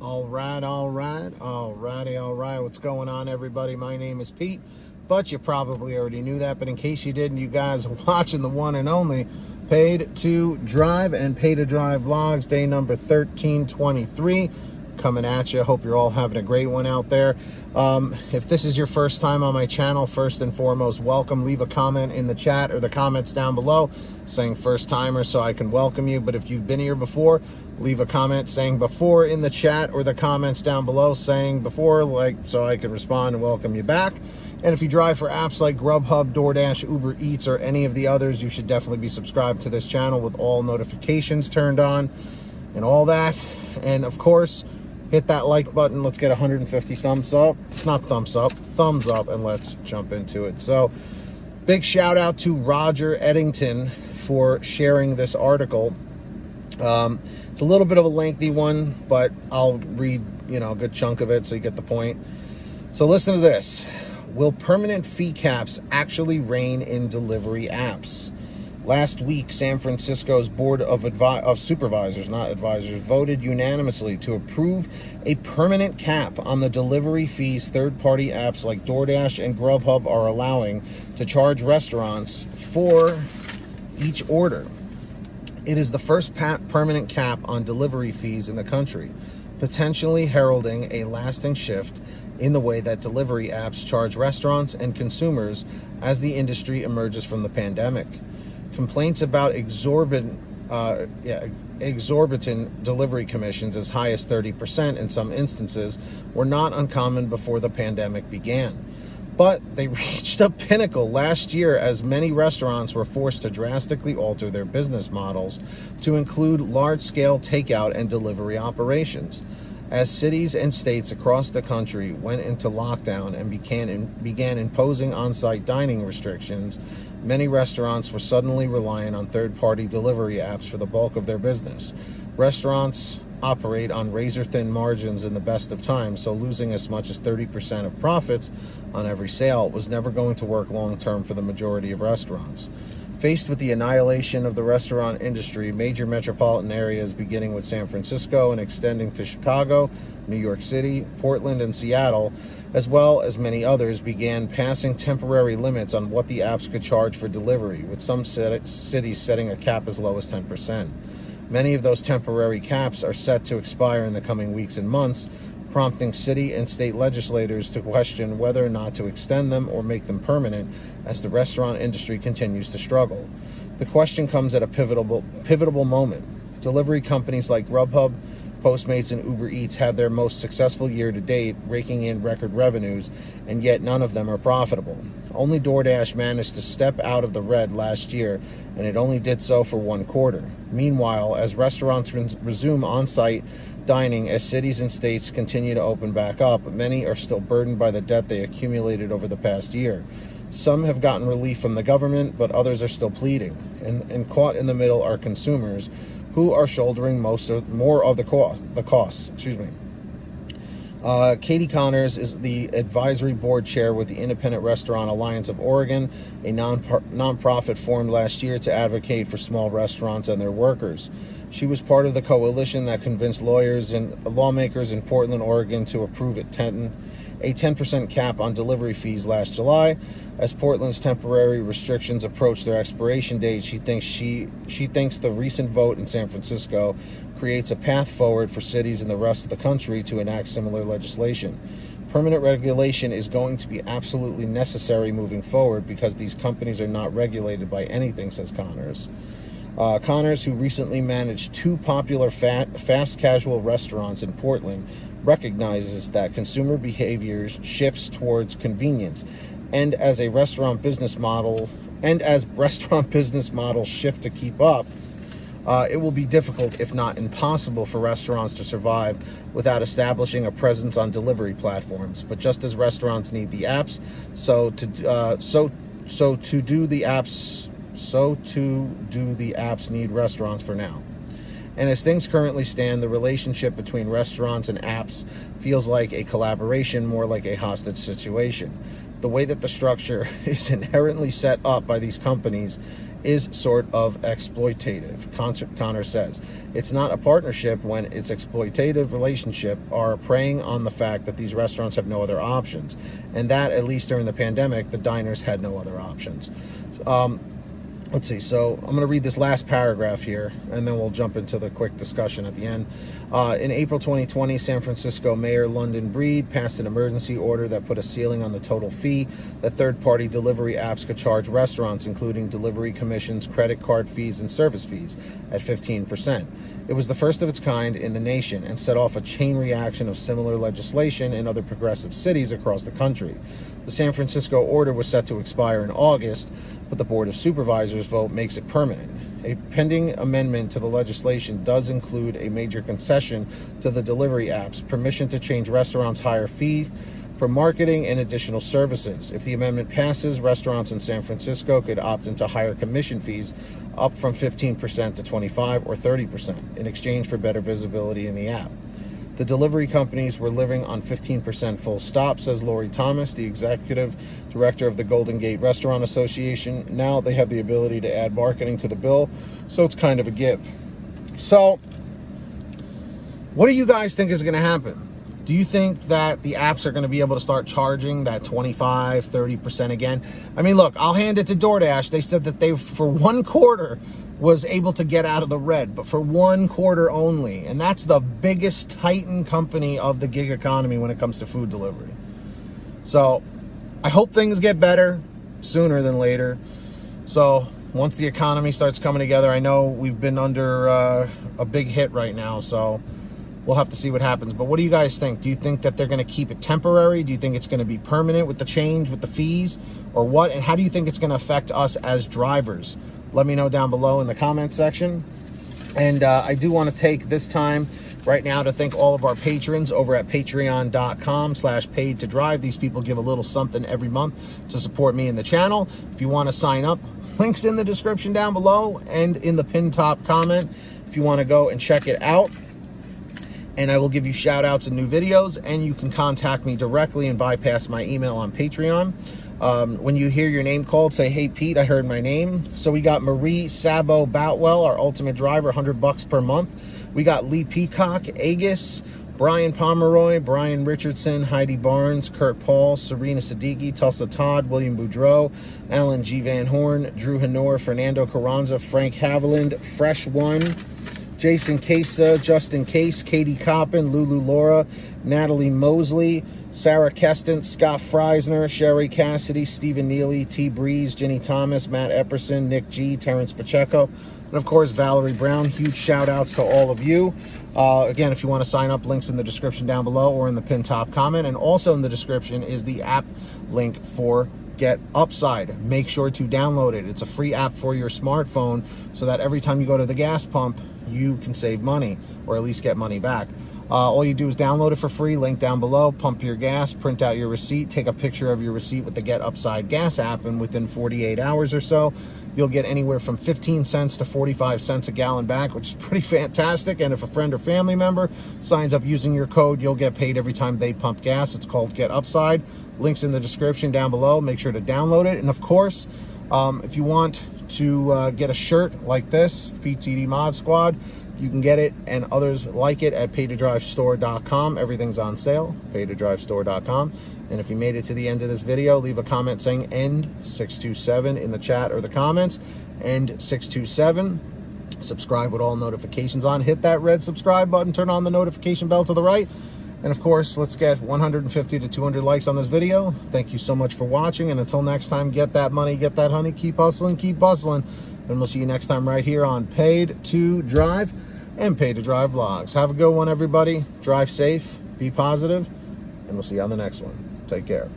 All right. What's going on, everybody? My name is Pete, but you probably already knew that. But in case you didn't, you guys are watching the one and only Paid to Drive and Pay to Drive vlogs, day number 1323. Coming at you. Hope you're all having a great one out there. If this is your first time on my channel, first and foremost, welcome. Leave a comment in the chat or the comments down below saying first timer so I can welcome you. But if you've been here before, leave a comment saying before in the chat or the comments down below saying before, like, so I can respond and welcome you back. And if you drive for apps like Grubhub, Doordash, Uber Eats, or any of the others, you should definitely be subscribed to this channel with all notifications turned on and all that. And of course, hit that like button. Let's get 150 thumbs up. Not thumbs up, thumbs up, and let's jump into it. So, big shout out to Roger Eddington for sharing this article. It's a little bit of a lengthy one, but I'll read, a good chunk of it so you get the point. So listen to this. Will permanent fee caps actually reign in delivery apps? Last week, San Francisco's Board of Supervisors, not advisors, voted unanimously to approve a permanent cap on the delivery fees third-party apps like DoorDash and Grubhub are allowing to charge restaurants for each order. It is the first permanent cap on delivery fees in the country, potentially heralding a lasting shift in the way that delivery apps charge restaurants and consumers as the industry emerges from the pandemic. Complaints about exorbitant delivery commissions as high as 30% in some instances were not uncommon before the pandemic began. But they reached a pinnacle last year as many restaurants were forced to drastically alter their business models to include large-scale takeout and delivery operations. As cities and states across the country went into lockdown and began imposing on-site dining restrictions, many restaurants were suddenly reliant on third-party delivery apps for the bulk of their business. Restaurants operate on razor-thin margins in the best of times, so losing as much as 30% of profits on every sale was never going to work long-term for the majority of restaurants. Faced with the annihilation of the restaurant industry, major metropolitan areas beginning with San Francisco and extending to Chicago, New York City, Portland, and Seattle, as well as many others, began passing temporary limits on what the apps could charge for delivery, with some cities setting a cap as low as 10%. Many of those temporary caps are set to expire in the coming weeks and months, prompting city and state legislators to question whether or not to extend them or make them permanent as the restaurant industry continues to struggle. The question comes at a pivotal moment. Delivery companies like Grubhub, Postmates, and Uber Eats had their most successful year to date, raking in record revenues, and yet none of them are profitable. Only DoorDash managed to step out of the red last year, and it only did so for one quarter. Meanwhile, as restaurants resume on-site dining, as cities and states continue to open back up, many are still burdened by the debt they accumulated over the past year. Some have gotten relief from the government, but others are still pleading. And caught in the middle are consumers, who are shouldering more of the costs. Katie Connors is the advisory board chair with the Independent Restaurant Alliance of Oregon, a nonprofit formed last year to advocate for small restaurants and their workers. She was part of the coalition that convinced lawmakers in Portland, Oregon to approve a 10% cap on delivery fees last July. As Portland's temporary restrictions approach their expiration date, she thinks the recent vote in San Francisco creates a path forward for cities in the rest of the country to enact similar legislation. Permanent regulation is going to be absolutely necessary moving forward because these companies are not regulated by anything, says Connors. Connors, who recently managed two popular fast casual restaurants in Portland, recognizes that consumer behavior shifts towards convenience, and as restaurant business models shift to keep up, it will be difficult, if not impossible, for restaurants to survive without establishing a presence on delivery platforms. But just as restaurants need the apps, so too do the apps need restaurants for now. And as things currently stand, the relationship between restaurants and apps feels like a collaboration, more like a hostage situation. The way that the structure is inherently set up by these companies is sort of exploitative. Connor says, it's not a partnership when its exploitative relationship are preying on the fact that these restaurants have no other options, and that, at least during the pandemic, the diners had no other options. Let's see, so I'm going to read this last paragraph here, and then we'll jump into the quick discussion at the end. In April 2020, San Francisco Mayor London Breed passed an emergency order that put a ceiling on the total fee that third-party delivery apps could charge restaurants, including delivery commissions, credit card fees, and service fees, at 15%. It was the first of its kind in the nation and set off a chain reaction of similar legislation in other progressive cities across the country. The San Francisco order was set to expire in August, but the Board of Supervisors vote makes it permanent. A pending amendment to the legislation does include a major concession to the delivery apps, permission to change restaurants' higher fee for marketing and additional services. If the amendment passes, restaurants in San Francisco could opt into higher commission fees, up from 15% to 25 or 30%, in exchange for better visibility in the app. The delivery companies were living on 15% full stop, says Lori Thomas, the executive director of the Golden Gate Restaurant Association. Now they have the ability to add marketing to the bill, so it's kind of a give. So, what do you guys think is going to happen? Do you think that the apps are going to be able to start charging that 25, 30% again? I mean, look, I'll hand it to Doordash. They said that they, for 1 quarter, was able to get out of the red, but for 1 quarter only. And that's the biggest titan company of the gig economy when it comes to food delivery. So I hope things get better sooner than later. So once the economy starts coming together, I know we've been under a big hit right now, so we'll have to see what happens. But what do you guys think? Do you think that they're going to keep it temporary? Do you think it's going to be permanent with the change, with the fees, or what? And how do you think it's going to affect us as drivers? Let me know down below in the comment section. And I do want to take this time right now to thank all of our patrons over at patreon.com/paid-to-drive. These people give a little something every month to support me in the channel. If you want to sign up, links in the description down below and in the pinned top comment if you want to go and check it out. And I will give you shout outs and new videos, and you can contact me directly and bypass my email on Patreon. When you hear your name called, say, hey, Pete, I heard my name. So we got Marie Sabo Boutwell, our ultimate driver, $100 per month. We got Lee Peacock, Agus, Brian Pomeroy, Brian Richardson, Heidi Barnes, Kurt Paul, Serena Siddiqui, Tulsa Todd, William Boudreau, Alan G. Van Horn, Drew Hanor, Fernando Carranza, Frank Haviland, Fresh One, Jason Casa, Justin Case, Katie Coppin, Lulu Laura, Natalie Mosley, Sara Keston, Scott Freisner, Sherry Cassidy, Stephen Neely, T. Breeze, Jenny Thomas, Matt Epperson, Nick G, Terrence Pacheco, and of course Valerie Brown. Huge shout outs to all of you. Again, if you want to sign up, links in the description down below or in the pinned top comment, and also in the description is the app link for Get Upside. Make sure to download it. It's a free app for your smartphone so that every time you go to the gas pump, you can save money or at least get money back. All you do is download it for free, link down below, pump your gas, print out your receipt, take a picture of your receipt with the Get Upside gas app, and within 48 hours or so, you'll get anywhere from 15 cents to 45 cents a gallon back, which is pretty fantastic. And if a friend or family member signs up using your code, you'll get paid every time they pump gas. It's called Get Upside. Links in the description down below. Make sure to download it. And of course, if you want to get a shirt like this, PTD Mod Squad, you can get it and others like it at pay2drivestore.com. Everything's on sale, pay2drivestore.com. And if you made it to the end of this video, leave a comment saying end 627 in the chat or the comments. End 627. Subscribe with all notifications on. Hit that red subscribe button. Turn on the notification bell to the right. And of course, let's get 150 to 200 likes on this video. Thank you so much for watching. And until next time, get that money, get that honey, keep hustling, keep bustling. And we'll see you next time right here on Paid to Drive and Paid to Drive Vlogs. Have a good one, everybody. Drive safe, be positive, and we'll see you on the next one. Take care.